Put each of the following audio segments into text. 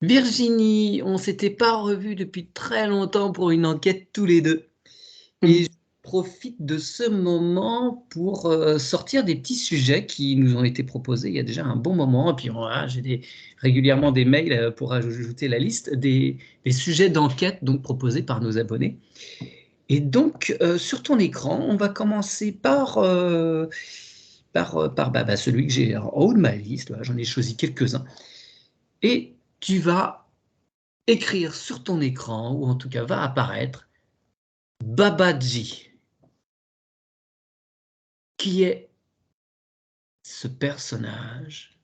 Virginie, on ne s'était pas revus depuis très longtemps pour une enquête tous les deux. Et je Mm. profite de ce moment pour sortir des petits sujets qui nous ont été proposés il y a déjà un bon moment. Et puis voilà, régulièrement des mails pour ajouter la liste des sujets d'enquête donc proposés par nos abonnés. Et donc, sur ton écran, on va commencer par celui que j'ai en haut de ma liste. Voilà, j'en ai choisi quelques-uns. Et tu vas écrire sur ton écran, ou en tout cas va apparaître, Babaji. Qui est ce personnage?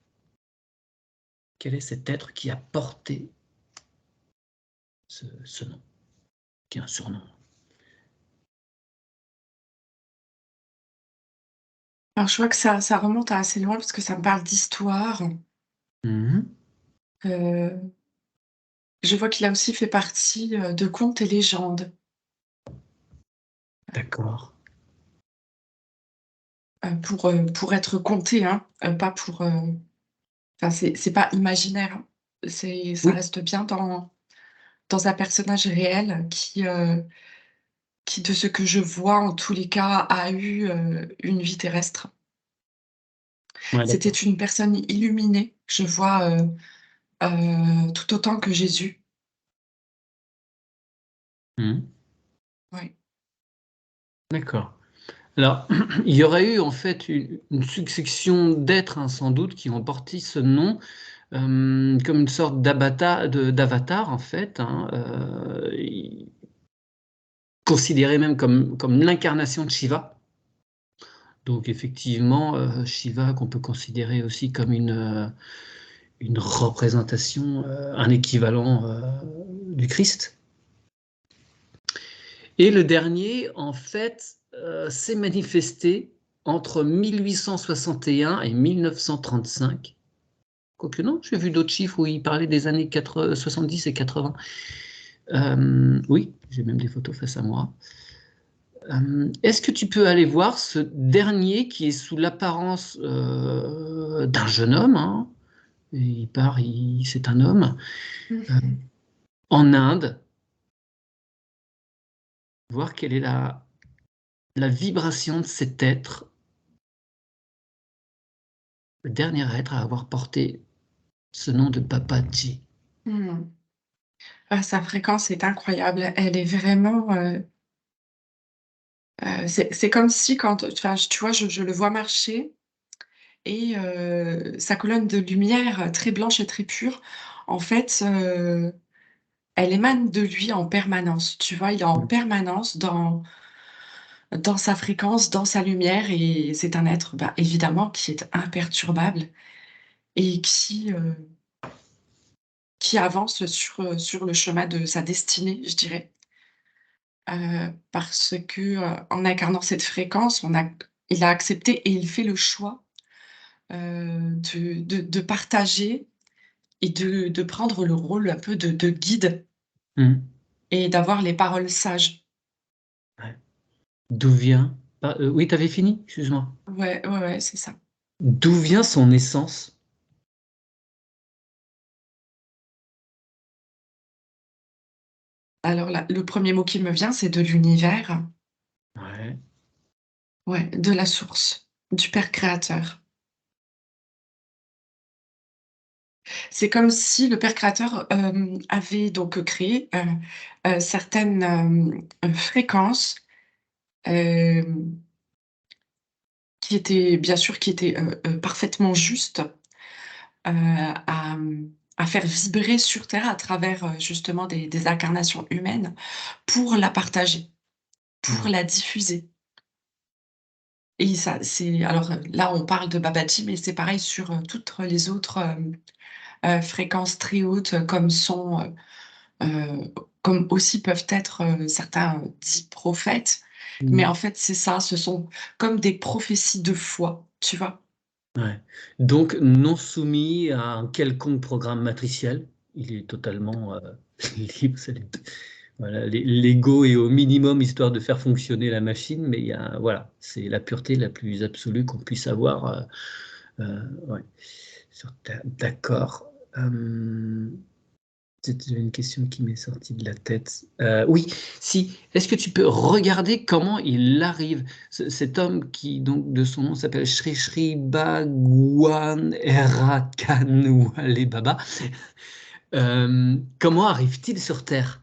Quel est cet être qui a porté ce nom, qui est un surnom? Alors, je vois que ça remonte à assez loin parce que ça me parle d'histoire. Mhm. Euh, je vois qu'il a aussi fait partie de contes et légendes D'accord. pour être conté, hein, pas pour. Enfin, c'est pas imaginaire, hein. Ça Oui, reste bien dans un personnage réel qui, de ce que je vois, en tous les cas, a eu une vie terrestre. ouais, C'était d'accord. une personne illuminée, je vois, tout autant que Jésus. Mhm. Ouais. D'accord. Alors, il y aurait eu en fait une succession d'êtres, hein, sans doute, qui ont porté ce nom, comme une sorte d'avatar, en fait, hein, considéré même comme l'incarnation de Shiva. Donc effectivement, Shiva qu'on peut considérer aussi comme une représentation, un équivalent du Christ. Et le dernier, en fait, s'est manifesté entre 1861 et 1935. Quoique non, j'ai vu d'autres chiffres où il parlait des années 70 et 80. Oui, j'ai même des photos face à moi. Est-ce que tu peux aller voir ce dernier qui est sous l'apparence d'un jeune homme, hein, et c'est un homme, euh, Mhm. en Inde, voir quelle est la vibration de cet être, le dernier être à avoir porté ce nom de Babaji. Mhm. Ah, sa fréquence est incroyable. Elle est vraiment. C'est comme si quand, enfin, tu vois, je le vois marcher et sa colonne de lumière très blanche et très pure, en fait, elle émane de lui en permanence. Tu vois, il est en permanence dans sa fréquence, dans sa lumière, et c'est un être, bah, évidemment, qui est imperturbable et qui avance sur le chemin de sa destinée, je dirais. Parce que, en incarnant cette fréquence, il a accepté et il fait le choix, de partager et de prendre le rôle un peu de guide Hmm. et d'avoir les paroles sages. Ouais. D'où vient... oui, tu avais fini, excuse-moi. Ouais, ouais, ouais, c'est ça. D'où vient son essence? Alors là, le premier mot qui me vient, c'est de l'univers, Ouais. ouais, de la source, du Père créateur. C'est comme si le Père créateur, avait donc créé, certaines, fréquences, hem, qui étaient, parfaitement justes, à faire vibrer sur terre à travers, justement des incarnations humaines pour la partager, pour Hmm. la diffuser. Et ça, c'est alors, là, on parle de Babaji, mais c'est pareil sur, toutes les autres, fréquences très hautes, comme aussi peuvent être, certains, dits prophètes. Mais Hmm. en fait, c'est ça, ce sont comme des prophéties de foi, tu vois? Ouais. Donc, non soumis à un quelconque programme matriciel, il est totalement libre. Voilà, l'ego est au minimum histoire de faire fonctionner la machine, mais voilà, c'est la pureté la plus absolue qu'on puisse avoir. Ouais. D'accord. C'était une question qui m'est sortie de la tête. Oui, si. Est-ce que tu peux regarder comment il arrive, cet homme qui, donc, de son nom s'appelle Sri Sri Bhagwan Erakanwale Baba. Comment arrive-t-il sur Terre?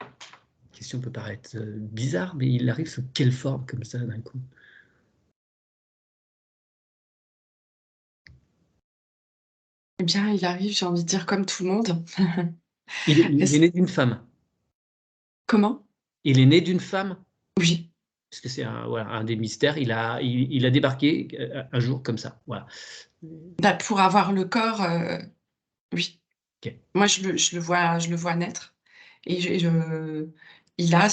La question peut paraître bizarre, mais il arrive sous quelle forme comme ça d'un coup? Eh bien, il arrive, j'ai envie de dire, comme tout le monde. Il est Est-ce né d'une femme. comment? Il est né d'une femme? Oui. Parce que c'est un, voilà, un des mystères. Il a débarqué un jour comme ça. Voilà. Bah, pour avoir le corps, oui. Ok. Moi, je le vois naître et il a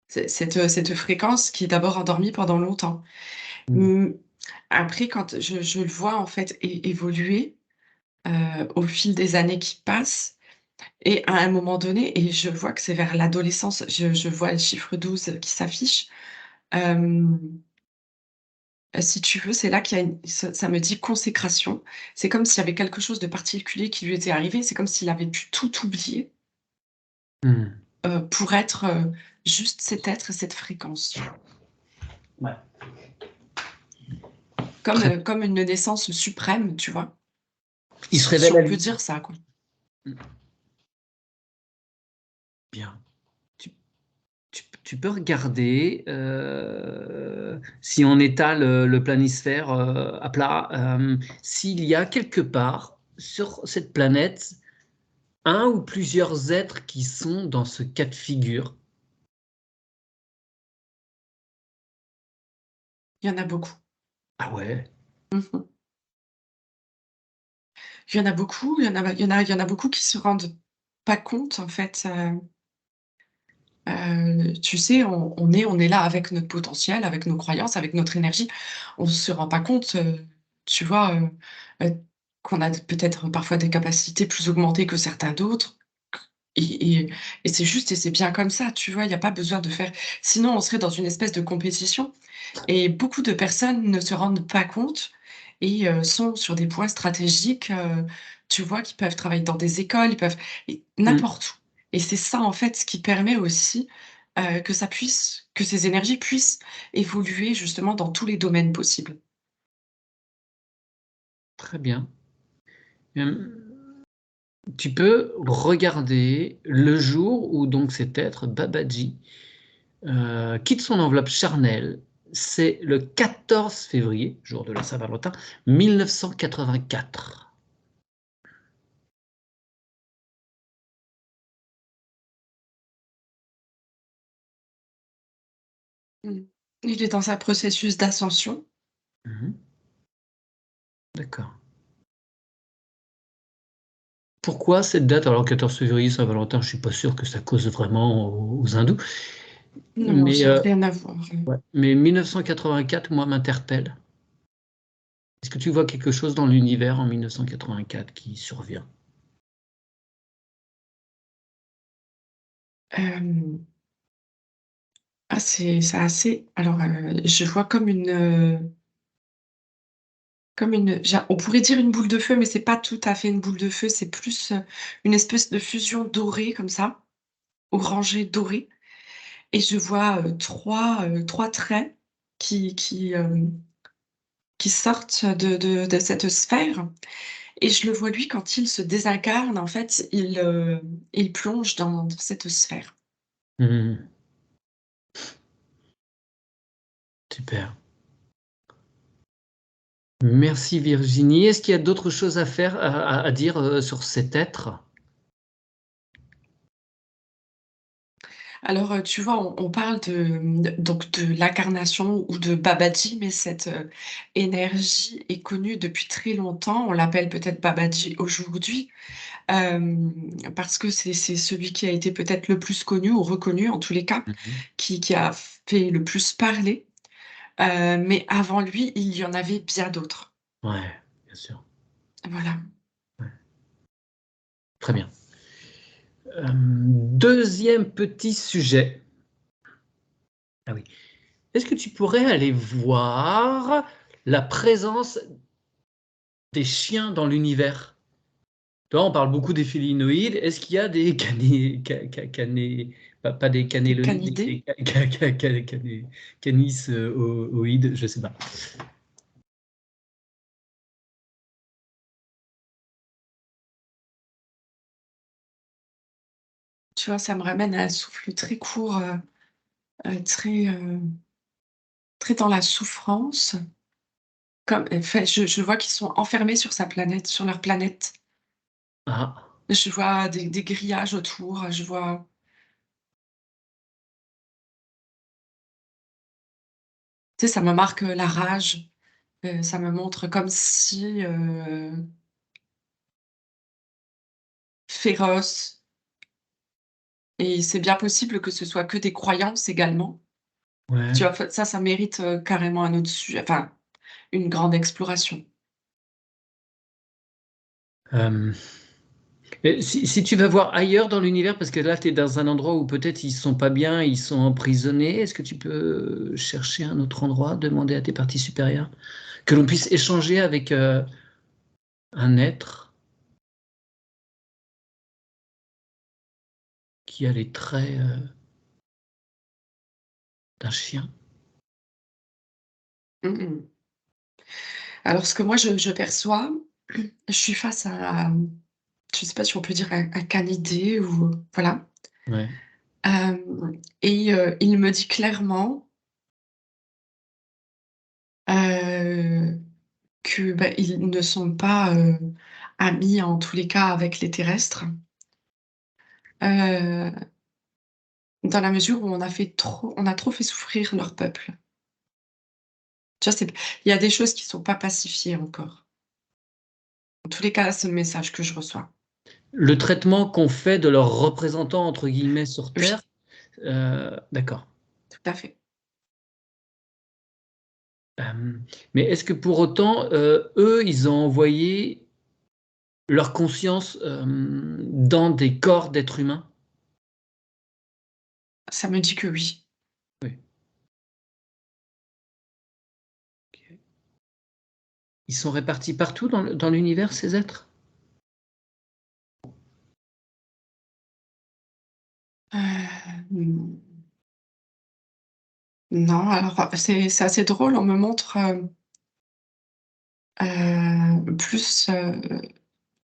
cette fréquence qui est d'abord endormie pendant longtemps. Hmm. Mmh, après quand je le vois en fait évoluer, au fil des années qui passent et à un moment donné et je vois que c'est vers l'adolescence, je vois le chiffre 12 qui s'affiche. Hem, Si tu veux, c'est là qu'il y a ça me dit consécration. C'est comme s'il y avait quelque chose de particulier qui lui était arrivé. C'est comme s'il avait pu tout oublier, Hmm. pour être, juste cet être et cette fréquence. Ouais. Comme, Très comme une naissance suprême, tu vois? Il se Si révèle à on peut lui. dire ça, quoi. Bien. Tu, tu peux regarder si on étale le planisphère à plat, s'il y a quelque part sur cette planète un ou plusieurs êtres qui sont dans ce cas de figure. Il y en a beaucoup. Ah ouais. Mmh. Il y en a beaucoup, il y en a beaucoup qui se rendent pas compte, en fait, tu sais, on est là avec notre potentiel, avec nos croyances, avec notre énergie. On se rend pas compte, tu vois, heu, qu'on a peut-être parfois des capacités plus augmentées que certains d'autres et et c'est juste et c'est bien comme ça, tu vois? Il y a pas besoin de faire sinon on serait dans une espèce de compétition et beaucoup de personnes ne se rendent pas compte et sont sur des points stratégiques, tu vois? Qui peuvent travailler dans des écoles, ils peuvent et Hmm. n'importe où et c'est ça, en fait, ce qui permet aussi, que ces énergies puissent évoluer justement dans tous les domaines possibles. Très bien. Tu peux regarder le jour où donc cet être, Babaji, quitte son enveloppe charnelle. C'est le 14 février, jour de la Saint-Valentin, 1984. Mmh. Il est dans un processus d'ascension. Mhm. D'accord. Pourquoi cette date? Alors 14 février, Saint-Valentin, je suis pas sûr que ça cause vraiment aux hindous. Non, Mais, ça a rien à voir, ouais. Mais 1984, moi, m'interpelle. Est-ce que tu vois quelque chose dans l'univers en 1984 qui survient? Ah, c'est assez alors, je vois comme une j'a on pourrait dire une boule de feu, mais c'est pas tout à fait une boule de feu, c'est plus, une espèce de fusion dorée comme ça, orangée dorée et je vois, 3 traits qui qui sortent de cette sphère et je le vois lui quand il se désincarne en fait, il plonge dans cette sphère. Mhm. Super. Merci Virginie. Est-ce qu'il y a d'autres choses à faire, à dire sur cet être? Alors, tu vois, on parle donc de l'incarnation ou de Babaji, mais cette, énergie est connue depuis très longtemps. On l'appelle peut-être Babaji aujourd'hui, parce que c'est celui qui a été peut-être le plus connu ou reconnu en tous les cas, Mhm. qui a fait le plus parler, mais avant lui, il y en avait bien d'autres. Ouais, bien sûr. Voilà. Ouais. Très bien. Deuxième petit sujet. Ah oui. Est-ce que tu pourrais aller voir la présence des chiens dans l'univers? Là, on parle beaucoup des félinoïdes. Est-ce qu'il y a des pas des cannelonides, mais Canidés. des canisoïdes, je ne sais pas. Tu vois, ça me ramène à un souffle très court, très, très dans la souffrance. Comme, enfin, je vois qu'ils sont enfermés sur sa planète, sur leur planète. Ah, Je vois des grillages autour, je vois tu sais, ça me marque, la rage, ça me montre comme si, féroce, et c'est bien possible que ce soit que des croyances également. ouais. Tu vois? Enfin, ça mérite, carrément un autre sujet, enfin, une grande exploration. Euh, et si tu vas voir ailleurs dans l'univers, parce que là, tu es dans un endroit où peut-être ils sont pas bien, ils sont emprisonnés, est-ce que tu peux chercher un autre endroit, demander à tes parties supérieures, que l'on puisse échanger avec un être qui a les traits d'un chien? Mmh mh. Alors ce que moi je perçois, je suis face à, je sais pas si on peut dire un canidé ou voilà. Ouais. Et il me dit clairement, heu, que, bah, ils ne sont pas, amis en tous les cas avec les terrestres, heu, dans la mesure où on a trop fait souffrir leur peuple. Tu vois? C'est il y a des choses qui sont pas pacifiées encore. En tous les cas, c'est le message que je reçois. Le traitement qu'on fait de leurs représentants entre guillemets sur Oui, Terre, d'accord. tout à fait. Mais est-ce que pour autant, eux, ils ont envoyé leur conscience, dans des corps d'êtres humains? Ça me dit que oui. Oui, OK. Ils sont répartis partout dans l'univers, ces êtres? Mmh, non, alors, c'est assez drôle, on me montre, plus,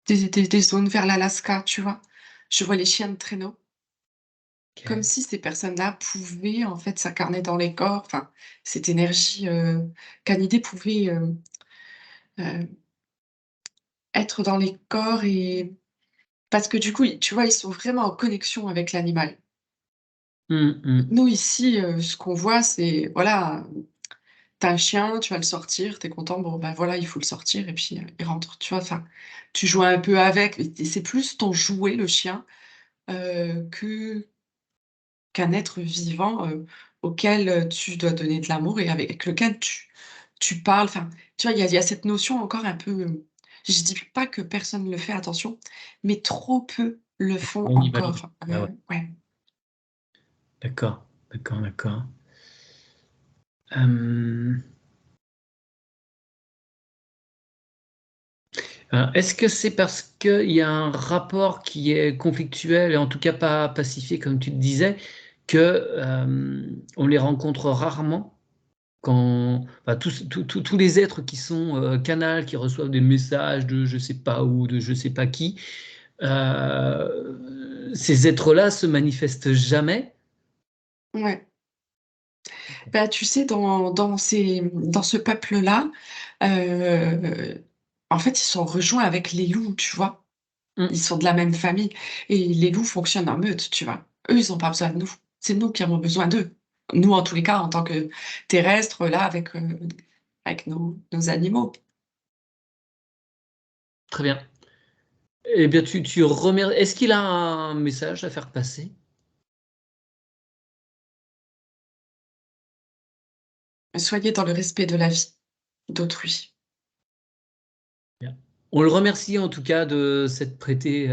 des zones vers l'Alaska, tu vois? Je vois les chiens de traîneau, comme OK. si ces personnes-là pouvaient, en fait, s'incarner dans les corps, enfin, cette énergie, canidée pouvait, heu, être dans les corps, et parce que du coup, ils tu vois, ils sont vraiment en connexion avec l'animal. Mmh mh. Nous ici, ce qu'on voit, c'est voilà, tu as un chien, tu vas le sortir, tu es content, bon, ben, voilà, il faut le sortir et puis, il rentre, tu vois? Enfin, tu joues un peu avec, et c'est plus ton jouet, le chien, que qu'un être vivant, auquel, tu dois donner de l'amour et avec lequel tu parles. Enfin, tu vois, il y a cette notion encore un peu, je dis pas que personne ne le fait, attention, mais trop peu le font Animalier. encore, Ah ouais, ouais. d'accord, d'accord, d'accord. Hem, est-ce que c'est parce qu'il y a un rapport qui est conflictuel et en tout cas pas pacifié comme tu le disais, que, on les rencontre rarement? Quand enfin tous les êtres qui sont, canals, qui reçoivent des messages de je sais pas où, de je sais pas qui, ces êtres-là se manifestent jamais? Ouais. Bah, tu sais, dans ce peuple-là, heu, en fait, ils sont rejoints avec les loups, tu vois? Mmh, Ils sont de la même famille, et les loups fonctionnent en meute, tu vois? Eux, ils ont pas besoin de nous. C'est nous qui avons besoin d'eux. Nous, en tous les cas, en tant que terrestres, là, avec nos animaux. très bien. Eh bien, tu remer est-ce qu'il a un message à faire passer? Soyez dans le respect de la vie d'autrui. Bien. On le remercie en tout cas de s'être prêté,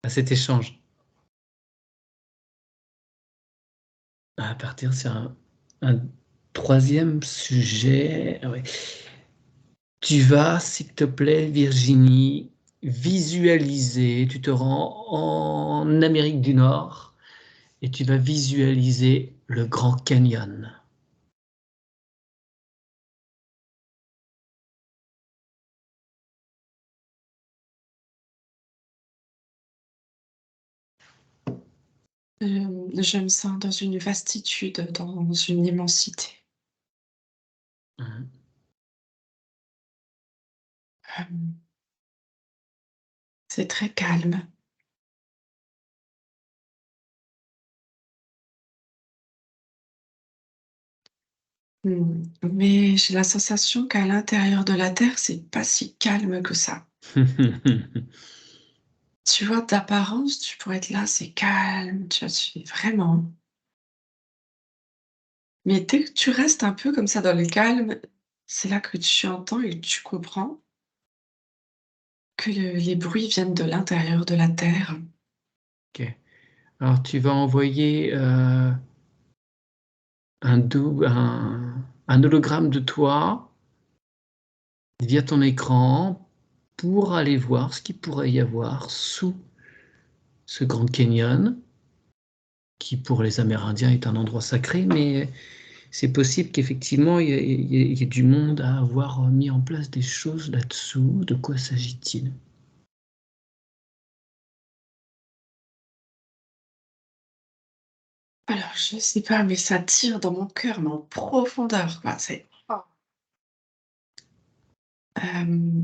à cet échange. On va partir sur un 3e sujet. Ah ouais. Tu vas, s'il te plaît, Virginie, visualiser, tu te rends en Amérique du Nord et tu vas visualiser le Grand Canyon. Je me sens dans une vastitude, dans une immensité. Mhm. C'est très calme. Mais j'ai la sensation qu'à l'intérieur de la Terre, c'est pas si calme que ça. Tu vois, d'apparence, tu pourrais être là, c'est calme, tu vois, vraiment. Mais dès que tu restes un peu comme ça dans le calme, c'est là que tu entends et que tu comprends que les bruits viennent de l'intérieur de la Terre. Ok. Alors tu vas envoyer un hologramme de toi via ton écran pour aller voir ce qu'il pourrait y avoir sous ce Grand Canyon, qui pour les Amérindiens est un endroit sacré, mais c'est possible qu'effectivement il y ait du monde à avoir mis en place des choses là-dessous. De quoi s'agit-il? Alors, je sais pas, mais ça tire dans mon cœur, mais en profondeur, quoi. C'est. Oh. Euh,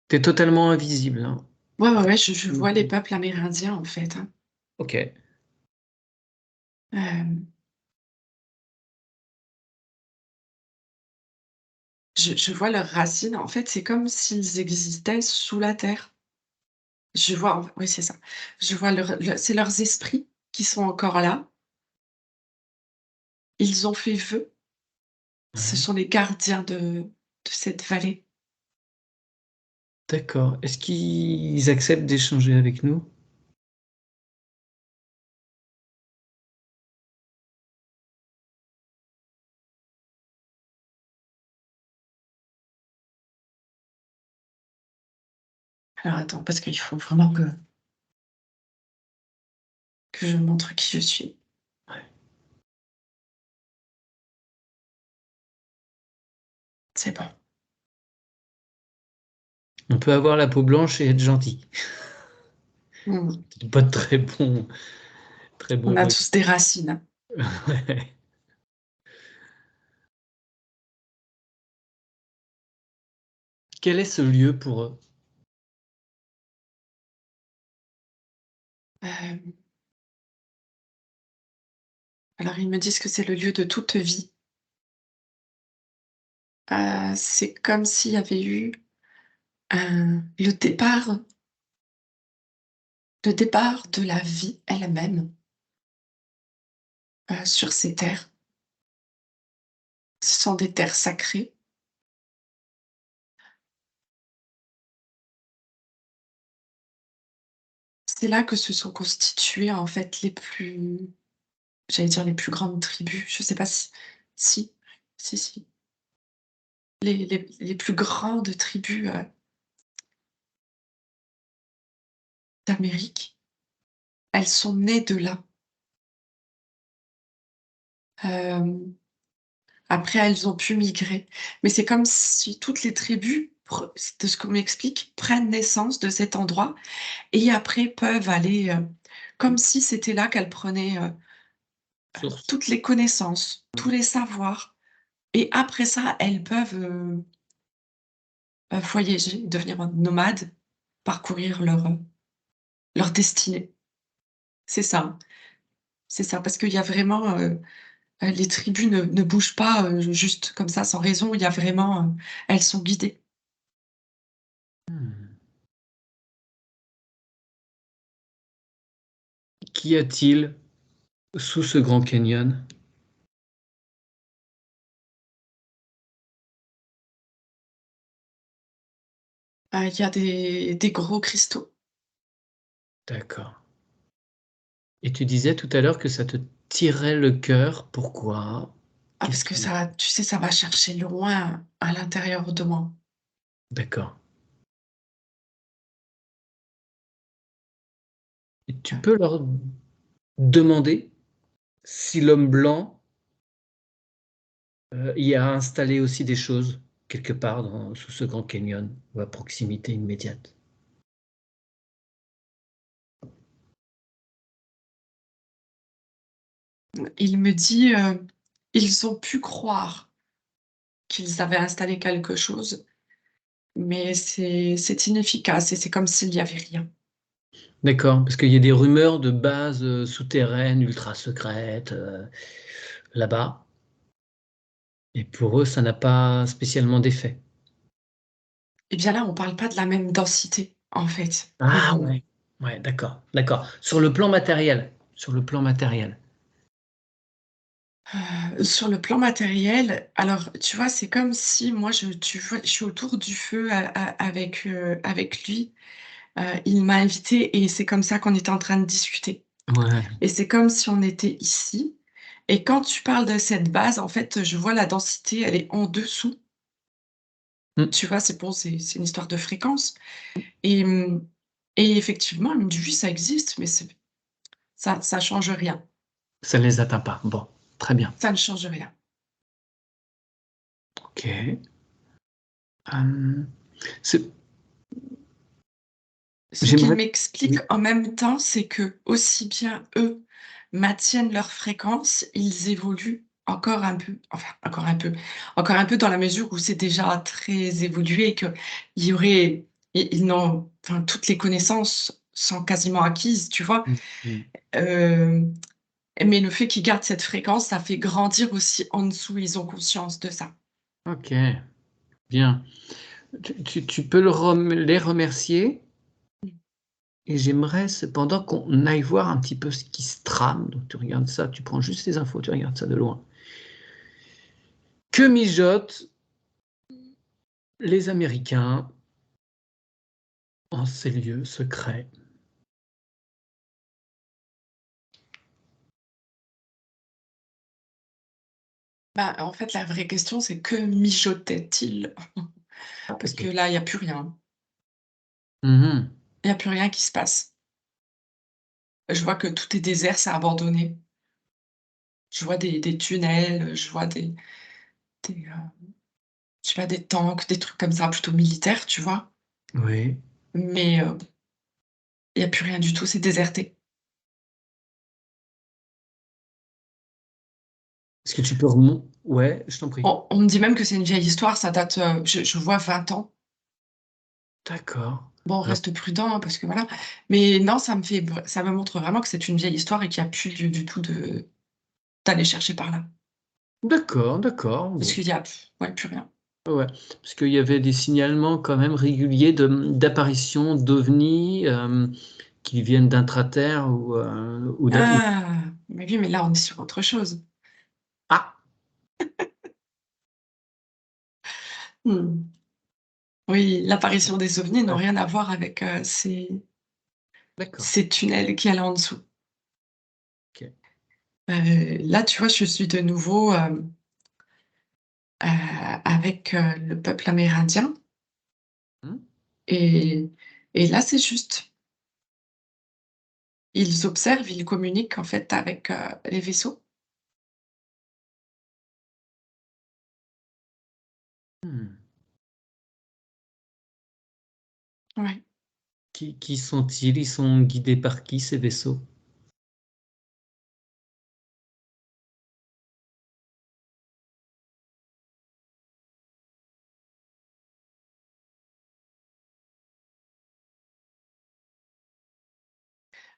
T'es totalement invisible, hein. ouais, ouais, ouais, je vois les peuples amérindiens, en fait, hein. Ok. Euh, je vois leurs racines. En fait, c'est comme s'ils existaient sous la terre. Je vois, oui, c'est ça. Je vois c'est leurs esprits qui sont encore là. Ils ont fait vœu. Ce Ouais. sont les gardiens de cette vallée. D'accord. Est-ce qu'ils acceptent d'échanger avec nous? Alors attends, parce qu'il faut vraiment que je montre qui je suis. Ouais. C'est bon. On peut avoir la peau blanche et être gentil. Mmh. C'est pas très On bon a moyen. tous des racines. Ouais. Quel est ce lieu pour eux? Hem, alors ils me disent que c'est le lieu de toute vie. C'est comme s'il y avait eu le départ de la vie elle-même, sur ces terres. Ce sont des terres sacrées. C'est là que se sont constituées, en fait, j'allais dire les plus grandes tribus. Je sais pas si, si. Les plus grandes tribus, d'Amérique, elles sont nées de là. Hem, Après elles ont pu migrer, mais c'est comme si toutes les tribus, de ce qu'on m'explique, prennent naissance de cet endroit et après peuvent aller, comme si c'était là qu'elles prenaient, Source. toutes les connaissances, tous les savoirs et après ça, elles peuvent, voyager, devenir nomades, parcourir leur destinée. C'est ça, hein. C'est ça, parce qu'il y a vraiment, les tribus ne bougent pas, juste comme ça sans raison. Il y a vraiment, elles sont guidées. Hmm. Qu'y a-t-il sous ce Grand Canyon? Il y a des gros cristaux. D'accord. Et tu disais tout à l'heure que ça te tirait le cœur. Pourquoi? Ah Qu'est-ce parce que qui... ça tu sais, ça va chercher loin à l'intérieur de moi. D'accord. Et tu peux leur demander si l'homme blanc y a installé aussi des choses quelque part sous ce Grand Canyon ou à proximité immédiate. Il me dit, ils ont pu croire qu'ils avaient installé quelque chose, mais c'est inefficace et c'est comme s'il y avait rien. D'accord, parce qu'il y a des rumeurs de bases souterraines ultra secrètes là-bas, et pour eux, ça n'a pas spécialement d'effet. Et bien là, on parle pas de la même densité, en fait. Ah ouais, ouais, d'accord, d'accord. Sur le plan matériel, sur le plan matériel. Sur le plan matériel, alors, tu vois, c'est comme si moi tu vois, je suis autour du feu avec lui. Il m'a invitée et c'est comme ça qu'on était en train de discuter Ouais, et c'est comme si on était ici et quand tu parles de cette base, en fait, je vois la densité, elle est en dessous. mm, Tu vois, c'est bon, c'est une histoire de fréquence et et effectivement, il me dit: «Oui, ça existe, mais ça change rien, ça ne les atteint pas. Bon, très bien. ça ne change rien». Ok. Hum, c'est- Ce qu'il j'aimerais. m'explique Oui. en même temps, c'est que aussi bien eux maintiennent leur fréquence, ils évoluent encore un peu, enfin encore un peu dans la mesure où c'est déjà très évolué et qu'il y aurait ils n'ont enfin toutes les connaissances sont quasiment acquises, tu vois? Mm, mm. Hem, mais le fait qu'ils gardent cette fréquence, ça fait grandir aussi en dessous, ils ont conscience de ça. Ok, bien. Tu peux les remercier. Mmh. Et j'aimerais cependant qu'on aille voir un petit peu ce qui se trame. Donc tu regardes ça, tu prends juste les infos, tu regardes ça de loin. Que mijotent les Américains en ces lieux secrets? Bah, en fait, la vraie question, c'est que mijotait-il? Ah, Parce que ok. là, il y a plus rien. Mhm. Il y a plus rien qui se passe. Je vois que tout est désert, c'est abandonné. Je vois des tunnels, je vois des, je sais pas, des tanks, des trucs comme ça, plutôt militaires, tu vois? Oui. Mais, il y a plus rien du tout, c'est déserté. Est-ce que tu peux remonter? Ouais, je t'en prie. On me dit même que c'est une vieille histoire, ça date, je vois 20 ans. D'accord. Bon, on Alors, reste prudent, hein, parce que voilà. Mais non, ça me montre vraiment que c'est une vieille histoire et qu'il y a plus du tout de d'aller chercher par là. d'accord, d'accord. Parce Bon. qu'il y a ouais, plus rien. Ouais, parce qu'il y avait des signalements quand même réguliers d'apparitions d'ovnis qui viennent d'intraterre ou. Ah! Mais oui, mais là, on est sur autre chose. Ah, Mmh. Oui, l'apparition des ovnis n'ont ouais, rien à voir avec, d'accord. ces tunnels qu'il y a là en dessous. Ok. Là, tu vois, je suis de nouveau, avec, le peuple amérindien Hmm. et là, c'est juste. Ils observent, ils communiquent en fait avec, les vaisseaux. Hmm. Ouais. Qui sont-ils? Ils sont guidés par qui, ces vaisseaux?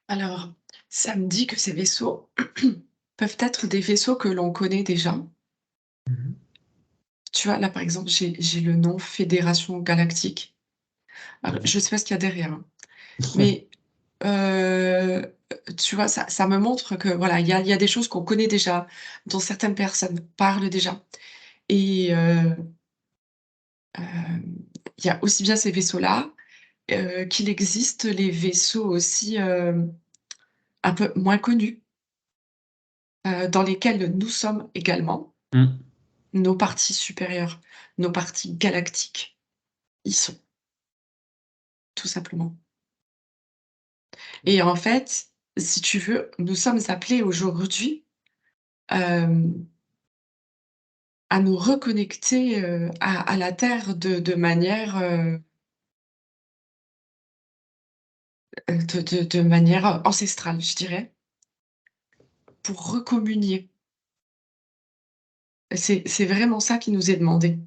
Alors, ça me dit que ces vaisseaux peuvent être des vaisseaux que l'on connaît déjà. Mhm. Tu vois, là, par exemple, j'ai le nom Fédération Galactique. Alors, Ouais. je sais pas ce qu'il y a derrière, hein, mais Heu, tu vois, ça me montre que voilà, il y a des choses qu'on connaît déjà, dont certaines personnes parlent déjà et il y a aussi bien ces vaisseaux-là, qu'il existe les vaisseaux aussi, un peu moins connus, dans lesquels nous sommes également, Hmm. nos parties supérieures, nos parties galactiques. ils sont, tout simplement. Et en fait, si tu veux, nous sommes appelés aujourd'hui, hem, à nous reconnecter, à la terre de manière, de manière ancestrale, je dirais, pour recommunier. C'est vraiment ça qui nous est demandé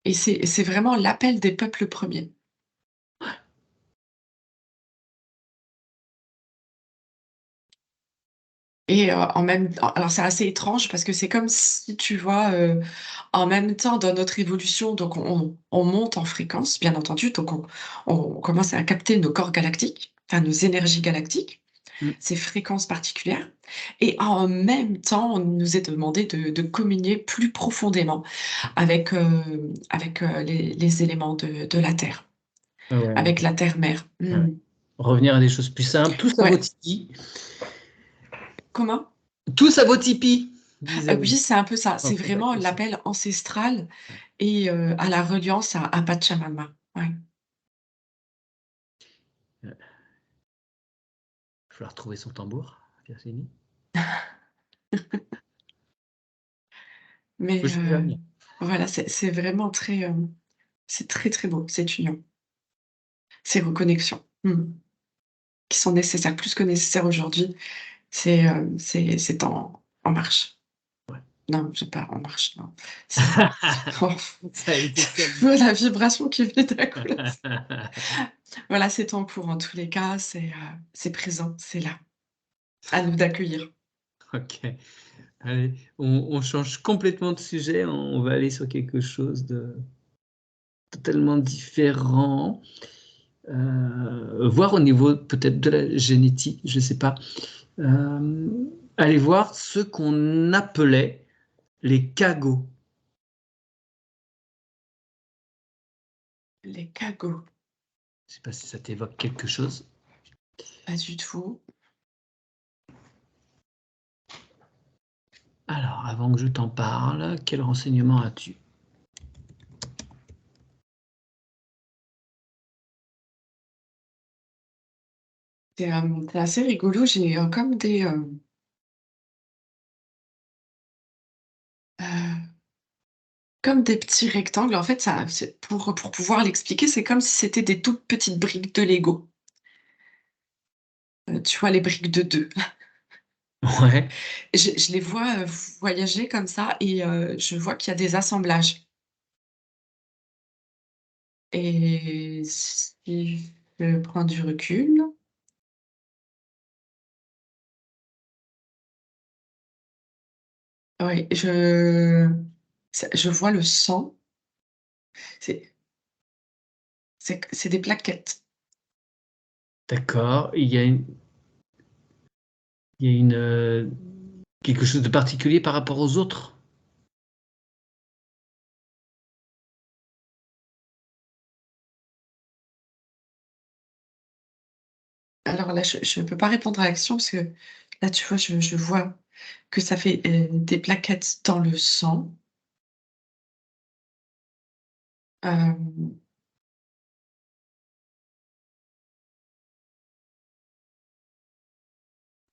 et c'est vraiment l'appel des peuples premiers. Et en même temps alors c'est assez étrange parce que c'est comme si, tu vois, en même temps dans notre évolution, donc on monte en fréquence, bien entendu, donc on commence à capter nos corps galactiques, enfin nos énergies galactiques, Mmh. ces fréquences particulières et en même temps, on nous est demandé de communier plus profondément avec les éléments de la terre, Ah ouais, avec la terre-mère. ouais, ouais. Mmh. Revenir à des choses plus simples. Tous à vos Ouais. tipis. Comment? Tous à vos tipis, disait Oui, c'est un peu ça. C'est François vraiment Patachon. l'appel ancestral Ouais. et à la reliance à Pachamama. Ouais. Ouais. Il va falloir trouver son tambour, Virginie. Faut Mais que j'y aille. voilà, c'est vraiment très, c'est très, très beau, cette union, ces reconnexions, qui sont nécessaires, plus que nécessaires aujourd'hui. C'est en marche. Ouais. Non, j'ai pas en marche, non. C'est oh, Ça a été salué. la vibration qui venait d'un coup là. Voilà, c'est en cours en tous les cas, c'est présent, c'est là, à nous d'accueillir. OK. Allez, on change complètement de sujet, on va aller sur quelque chose de totalement différent, voir au niveau peut-être de la génétique, je ne sais pas. Aller voir ce qu'on appelait les cagots. Les cagots, Je ne sais pas si ça t'évoque quelque chose? pas du tout. Alors, avant que je t'en parle, quel renseignement as-tu? C'est assez rigolo, j'ai, heu, comme des petits rectangles. En fait, ça c'est pour pouvoir l'expliquer, c'est comme si c'était des toutes petites briques de Lego. Tu vois les briques de 2. Ouais, Je les vois, voyager comme ça et je vois qu'il y a des assemblages et si je prends du recul, oui, je vois le sang, c'est c'est des plaquettes. d'accord. Il y a quelque chose de particulier par rapport aux autres? Alors là, je peux pas répondre à l'action parce que là, tu vois, je vois que ça fait, des plaquettes dans le sang. Hem,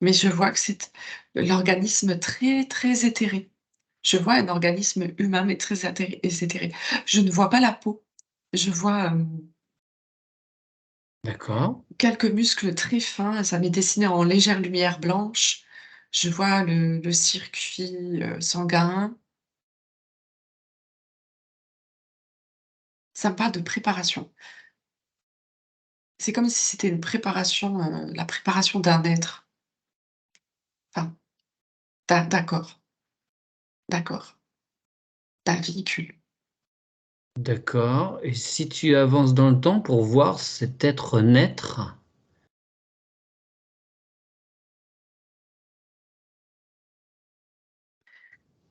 mais je vois que c'est l'organisme très, très éthéré. Je vois un organisme humain, mais très éthéré. Je ne vois pas la peau. Je vois, D'accord, quelques muscles très fins, ça m'est dessiné en légère lumière blanche. Je vois le circuit, sanguin. Ça me parle de préparation. C'est comme si c'était une préparation, la préparation d'un être. Enfin, d'accord, d'accord, d'un véhicule. d'accord, et si tu avances dans le temps pour voir cet être naître?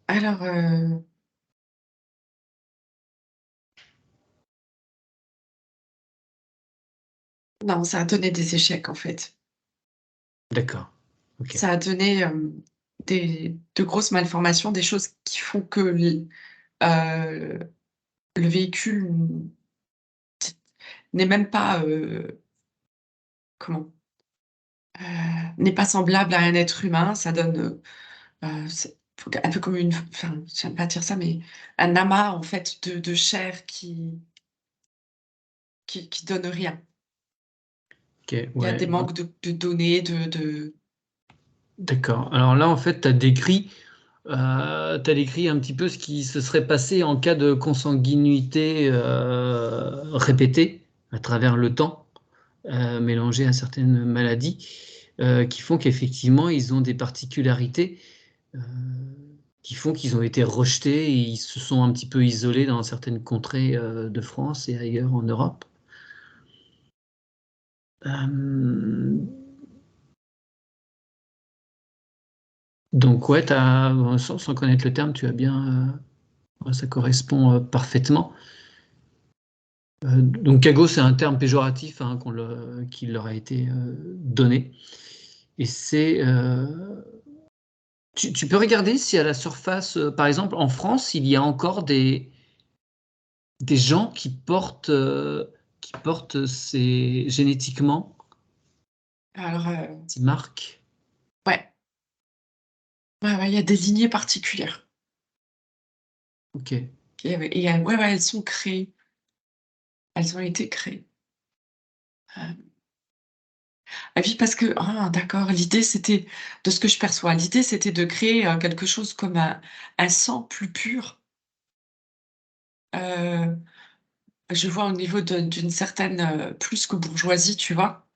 Alors, non, ça a donné des échecs, en fait. D'accord, OK. Ça a donné, des de grosses malformations, des choses qui font que le véhicule n'est même pas, comment? N'est pas semblable à un être humain. Ça donne, c'est un peu comme une enfin, j'aime pas dire ça, mais un amas, en fait, de chair qui donne rien. OK, Il y a ouais, des donc manques de données, de d'accord. Alors là, en fait, tu as décrit, un petit peu ce qui se serait passé en cas de consanguinité, répétée à travers le temps, mélangée à certaines maladies, qui font qu'effectivement, ils ont des particularités, heu, qui font qu'ils ont été rejetés et ils se sont un petit peu isolés dans certaines contrées, de France et ailleurs en Europe. Hem Donc ouais, sans connaître le terme, tu as bien, ouais, ça correspond, parfaitement. Donc cagot, c'est un terme péjoratif, hein, qui leur a été, donné et tu peux regarder si à la surface, par exemple en France, il y a encore des gens qui portent ces génétiquement alors, ces marques? ouais, ouais, ouais, il y a des lignées particulières OK. ouais, ouais, elles sont créées. Elles ont été créées. Ah oui, parce que ah d'accord, l'idée c'était de ce que je perçois, l'idée c'était de créer, quelque chose comme un sang plus pur. Heu, je vois au niveau d'une certaine, plus que bourgeoisie, tu vois?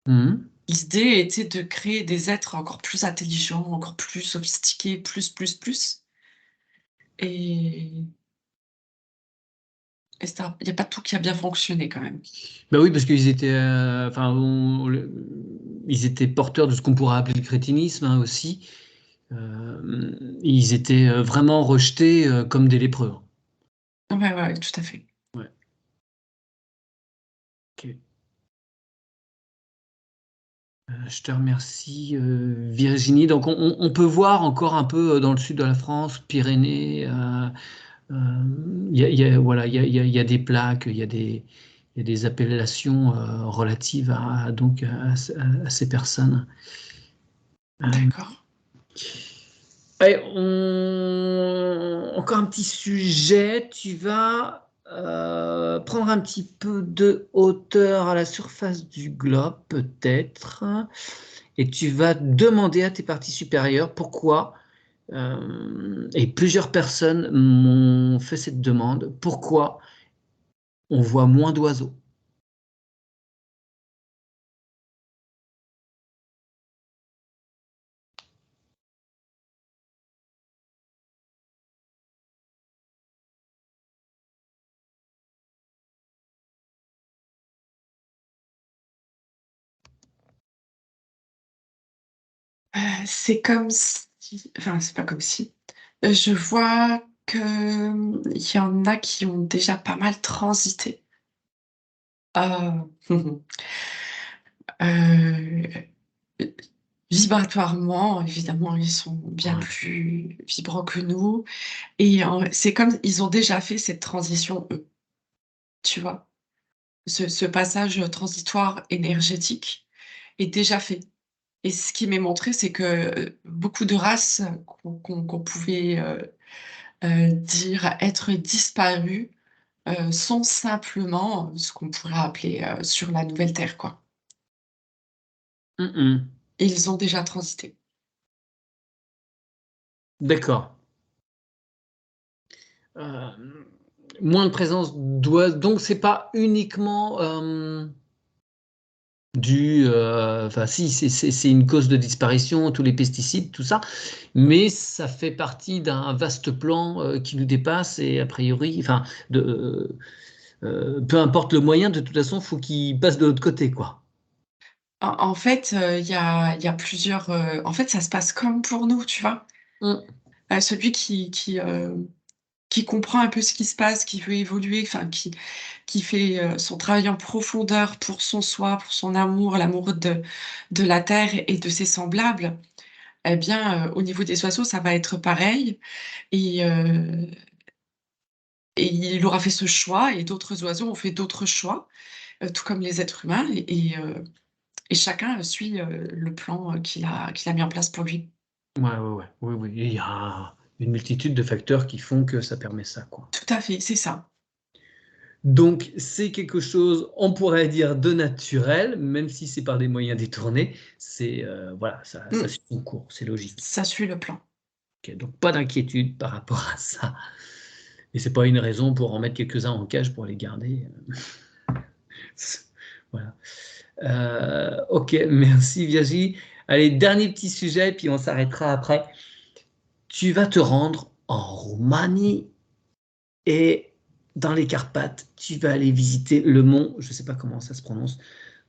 Mmh mh. L'idée était de créer des êtres encore plus intelligents, encore plus sophistiqués, plus et ça il y a pas tout qui a bien fonctionné quand même. Bah oui, parce qu'ils étaient, enfin, ils étaient porteurs de ce qu'on pourrait appeler le crétinisme, hein, aussi. Ils étaient, vraiment rejetés, comme des lépreux, hein. Ouais, ouais, tout à fait. Ouais, OK. Je te remercie, Virginie. Donc on peut voir encore un peu, dans le sud de la France, Pyrénées, voilà, il y a des plaques, il y a des appellations, relatives donc à ces personnes. Hem D'accord. Allez, encore un petit sujet. Tu vas, prendre un petit peu de hauteur à la surface du globe peut-être et tu vas demander à tes parties supérieures pourquoi, et plusieurs personnes m'ont fait cette demande, pourquoi on voit moins d'oiseaux? C'est comme si enfin, c'est pas comme si, je vois que, il y en a qui ont déjà pas mal transité. Ah, heu, vibratoirement, évidemment, ils sont bien Ouais. plus vibrants que nous et c'est comme ils ont déjà fait cette transition, eux, tu vois? Ce passage, transitoire énergétique est déjà fait et ce qui m'est montré, c'est que, beaucoup de races qu'on pouvait, dire être disparues, sont simplement, ce qu'on pourrait appeler, sur la nouvelle terre, quoi. Mmh mh. Et ils ont déjà transité. D'accord. Hem, Moins de présence d'oiseaux, donc c'est pas uniquement, enfin si, c'est une cause de disparition, tous les pesticides, tout ça, mais ça fait partie d'un vaste plan, qui nous dépasse et a priori, enfin peu importe le moyen, de toute façon, faut qu'il passe de l'autre côté, quoi. En fait, il y a plusieurs, en fait, ça se passe comme pour nous, tu vois? Mmh. Celui qui comprend un peu ce qui se passe, qui veut évoluer, enfin qui fait, son travail en profondeur pour son soi, pour son amour, l'amour de la terre et de ses semblables, eh bien, au niveau des oiseaux, ça va être pareil et heu et il aura fait ce choix et d'autres oiseaux ont fait d'autres choix tout comme les êtres humains et chacun suit, le plan, qu'il a mis en place pour lui. Ouais, ouais, ouais. Oui, oui. Il y a une multitude de facteurs qui font que ça permet ça, quoi. Tout à fait, c'est ça. Donc, c'est quelque chose, on pourrait dire, de naturel, même si c'est par des moyens détournés. C'est, voilà, ça Mmh. suit son cours, c'est logique. Ça suit le plan. Ok, donc, pas d'inquiétude par rapport à ça. Et c'est pas une raison pour en mettre quelques-uns en cage pour les garder. Voilà. Ok, merci Virginie. Allez, dernier petit sujet, puis on s'arrêtera après. Tu vas te rendre en Roumanie et dans les Carpates, tu vas aller visiter le mont, je ne sais pas comment ça se prononce,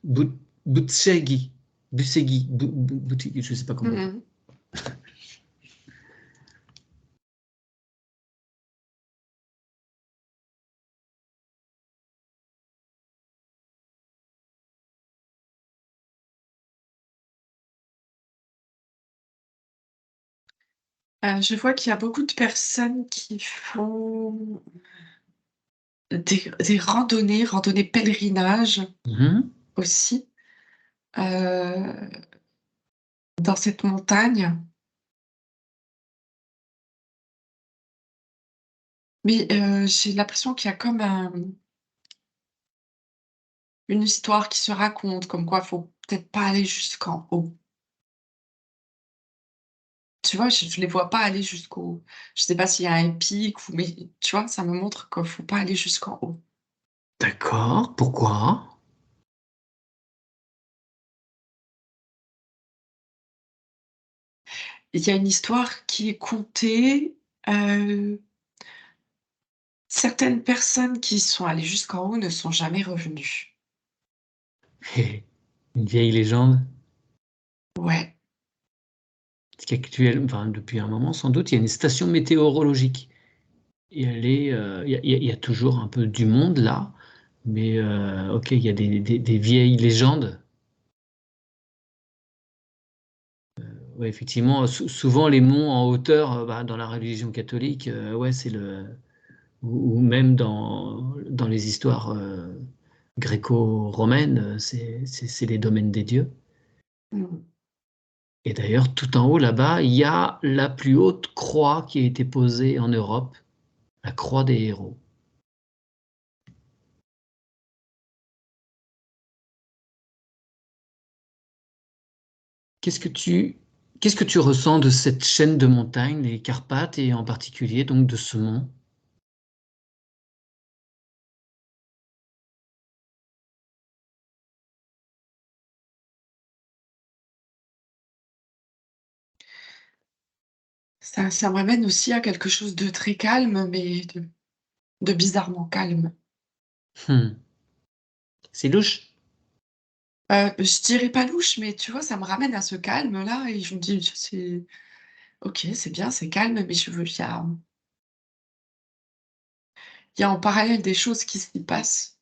Bucegi. Bucegi, je ne sais pas comment. Mmh mh. Je vois qu'il y a beaucoup de personnes qui font des randonnées pèlerinage Mhm. aussi, heu, dans cette montagne. Mais, j'ai l'impression qu'il y a comme une histoire qui se raconte, comme quoi faut peut-être pas aller jusqu'en haut. Tu vois? Je les vois pas aller jusqu'au je sais pas s'il y a un pic ou mais tu vois? Ça me montre qu'il faut pas aller jusqu'en haut. D'accord, pourquoi? Il y a une histoire qui est contée, heu, certaines personnes qui sont allées jusqu'en haut ne sont jamais revenues. Une vieille légende, Ouais. parce qu'actuellement, enfin depuis un moment sans doute, il y a une station météorologique. Et elle est, il y a toujours un peu du monde là, mais ok, il y a des vieilles légendes. Ouais, effectivement, souvent les monts en hauteur, bah, dans la religion catholique, ouais, c'est ou même dans les histoires gréco-romaines, c'est les domaines des dieux. Mmh. Et d'ailleurs, tout en haut là-bas, il y a la plus haute croix qui a été posée en Europe, la croix des héros. Qu'est-ce que tu, qu'est-ce que tu ressens de cette chaîne de montagnes, les Carpates, et en particulier donc de ce mont? Ça me ramène aussi à quelque chose de très calme, mais de bizarrement calme. Hmm. C'est louche. Je dirais pas louche, mais tu vois, ça me ramène à ce calme-là et je me dis: «C'est OK, c'est bien, c'est calme, mais je veux il y a en parallèle des choses qui s'y passent,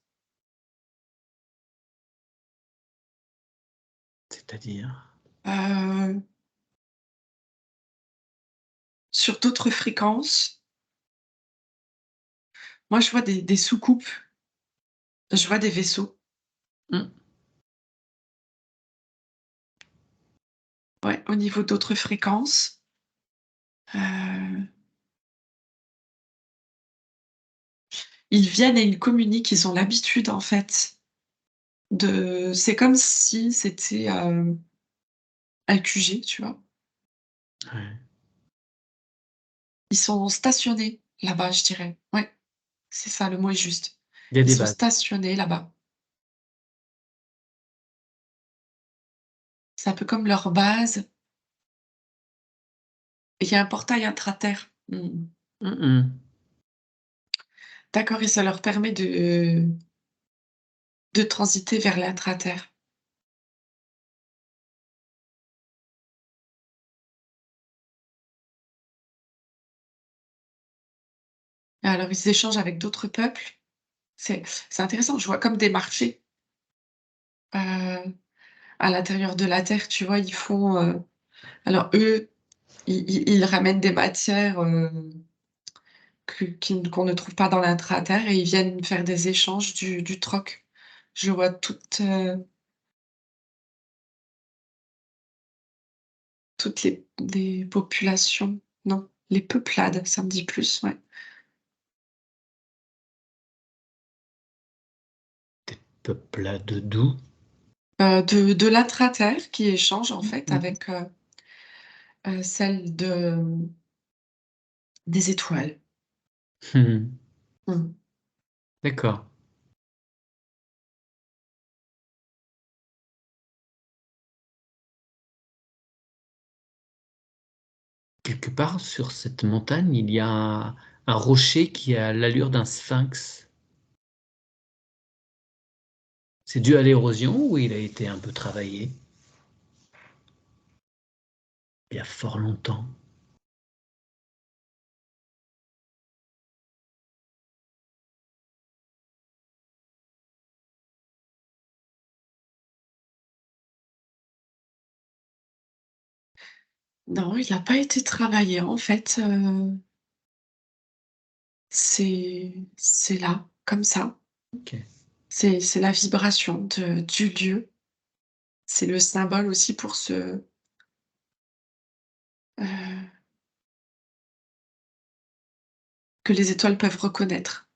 C'est-à-dire? heu, sur d'autres fréquences. Moi, je vois des soucoupes, je vois des vaisseaux, Hmm. ouais, au niveau d'autres fréquences, heu, ils viennent et ils communiquent, ils ont l'habitude, en fait, de c'est comme si c'était, un QG, tu vois? Ouais. Ils sont stationnés là-bas, je dirais. Ouais, c'est ça, le mot est juste. Il y a Ils des sont bases. stationnés là-bas. C'est un peu comme leur base et il y a un portail intraterre. Mmh. Mhm. D'accord et ça leur permet de transiter vers l'intraterre. Alors ils échangent avec d'autres peuples. C'est intéressant, je vois comme des marchés, heu, à l'intérieur de la terre, tu vois? Ils font, alors eux, ils ramènent des matières, qu'on ne trouve pas dans l'intraterre et ils viennent faire des échanges, du troc. Je vois toutes les populations. Non, les peuplades, ça me dit plus, ouais. Peuplade d'où? De l'intraterre qui échange en fait Mhm. avec, celle des étoiles. Hmm. Mmh. D'accord. Quelque part sur cette montagne, il y a un rocher qui a l'allure d'un sphinx. C'est dû à l'érosion ou il a été un peu travaillé il y a fort longtemps? Non, il a pas été travaillé en fait, c'est là, comme ça. Ok. C'est la vibration du lieu. C'est le symbole aussi pour heu, que les étoiles peuvent reconnaître.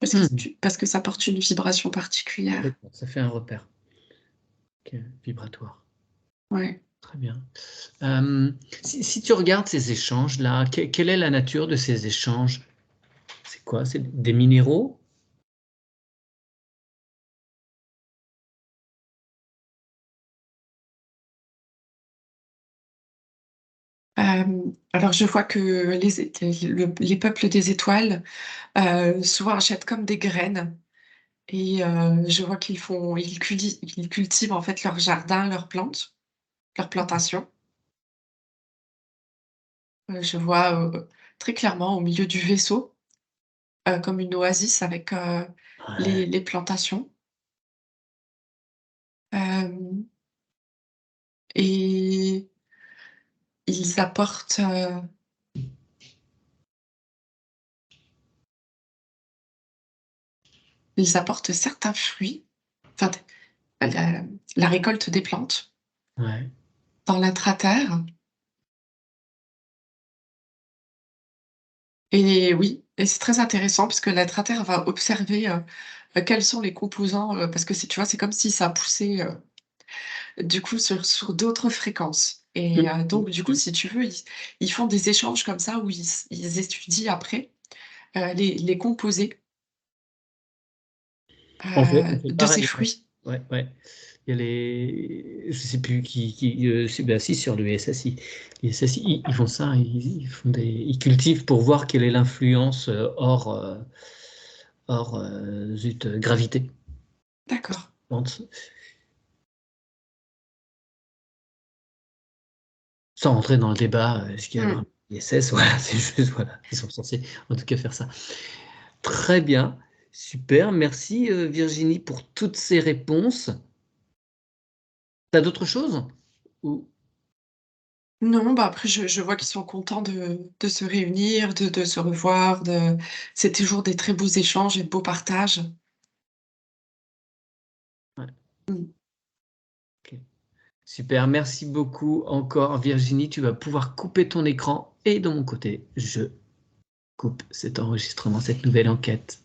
Hmm. Parce que ça porte une vibration particulière. D'accord, ça fait un repère. Ok, vibratoire. Ouais. Très bien. Si tu regardes ces échanges-là, quelle est la nature de ces échanges? C'est quoi? C'est des minéraux? Alors je vois que les peuples des étoiles, souvent achètent comme des graines et je vois ils cultivent en fait leur jardin, leurs plantes, leurs plantations. Je vois, très clairement au milieu du vaisseau, comme une oasis avec, Ouais. les plantations. Hem Et ils apportent, certains fruits, enfin la récolte des plantes Ouais. dans l'intra-terre. Et oui, et c'est très intéressant parce que l'intra-terre va observer, quels sont les composants, parce que tu vois, c'est comme si ça poussait, du coup sur d'autres fréquences et Mmh, mmh, donc du coup, mmh. si tu veux, ils font des échanges comme ça où ils étudient après, les composés, On fait de ces pareil, ouais. fruits. Ouais, ouais. Il y a je sais plus bah, si, sur le SSI. Les SSI, ils font ça, ils cultivent pour voir quelle est l'influence hors zut, gravité. D'accord. Sans rentrer dans le débat, est-ce qu'il y a Mmh. vraiment ISS? Voilà, c'est juste, voilà, ils sont censés en tout cas faire ça. Très bien, super, merci Virginie pour toutes ces réponses. T'as d'autres choses? Ou... Non, bah, après je vois qu'ils sont contents de se réunir, de se revoir, c'est toujours des très beaux échanges et de beaux partages. Ouais, Mmh. ok. Super, merci beaucoup encore Virginie, tu vas pouvoir couper ton écran et de mon côté, je coupe cet enregistrement, cette nouvelle enquête.